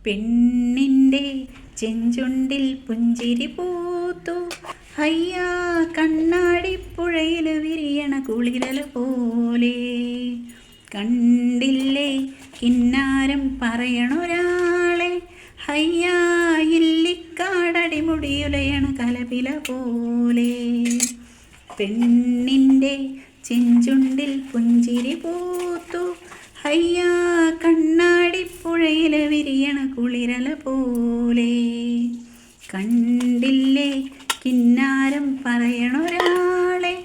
പെണ്ണിൻ്റെ ചെഞ്ചുണ്ടിൽ പുഞ്ചിരി പൂത്തു. ഹയ്യാ കണ്ണാടിപ്പുഴയിൽ വിരിയണ കുളിരല പോലെ. കണ്ടില്ലേ കിന്നാരം പറയണൊരാളെ. ഹയ്യാ ഇല്ലിക്കാടടിമുടിയുലയണ കലപില പോലെ. പെണ്ണിൻ്റെ ചെഞ്ചുണ്ടിൽ പുഞ്ചിരി പൂത്തു. ഹയ്യാ കണ്ണാടിപ്പുഴയിൽ വിരിയണ കുളിരല പോലെ. കണ്ടില്ലേ കിന്നാരം പറയണൊരാളെ.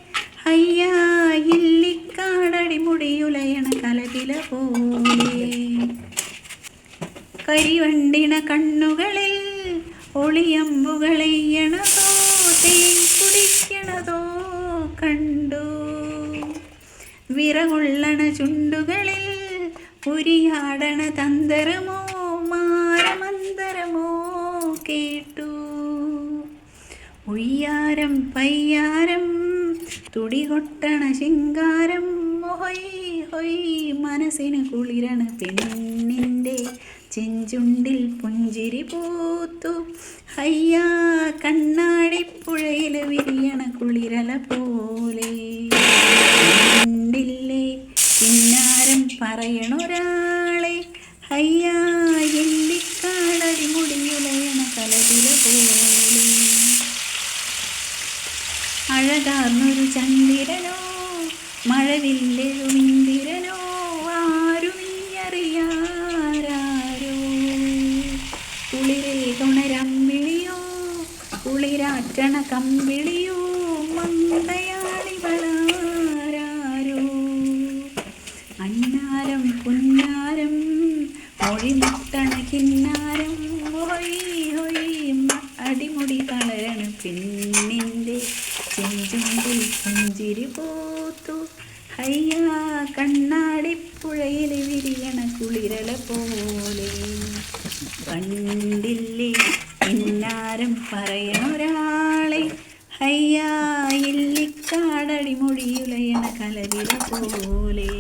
ഹയ്യാ ഇല്ലിക്കാടടിമുടിയുലയണ കലപില പോലെ. കരിവണ്ടിണ കണ്ണുകളിൽ ഒളിയമ്പുകളെയ്യണതോ തേൻ കുടിക്കണതോ കണ്ടു. വിറകൊള്ളണ ചുണ്ടുകളിൽ ഉരിയാടണ തന്തരമോ മാരമന്തരമോ കേട്ടു. ഉയ്യാരം പയ്യാരം തുടികൊട്ടണ ശിങ്കാരം. ഹൊയ് ഹൊയ് മനസ്സിന് കുളിരണ പെണ്ണിൻ്റെ ചെഞ്ചുണ്ടിൽ പുഞ്ചിരി പൂത്തു. ഹയ്യാ കണ്ണാടിപ്പുഴയിൽ വിരിയണ കുളിരല പോലെ. കണ്ടില്ലേ കിന്നാരം പറയണൊരാളെ. ഹയ്യാ എല്ലിക്കാടടിമുടിയുലയണ കലപില പോലെ. അഴകാർന്നൊരു ചന്ദ്രനോ മഴവില്ലെഴുമിന്ദിരനോ ആരു നീയറിയാരോ. കുളിരേ തുണരമ്പിളിയോ കുളിരാറ്റണ കമ്പിളിയോ മന്ദയാളികളാരോ. അന്നാരം പുന്നാരം മൊഴിമുട്ടണ കിന്നാരം. ഹൊയ് ഹൊയ് അടിമുടി കളരണ പെണ്ണിൻ്റെ ചെഞ്ചുണ്ടിൽ പുഞ്ചിരി പൂത്തു. ഹയ്യാ കണ്ണാടിപ്പുഴയിൽ വിരിയണ കുളിരല പോലെ. കണ്ടില്ലേ കിന്നാരം പറയണൊരാളെ. ഹയ്യാ ഇല്ലിക്കാടടിമുടിയുലയണ കലപില പോലെ.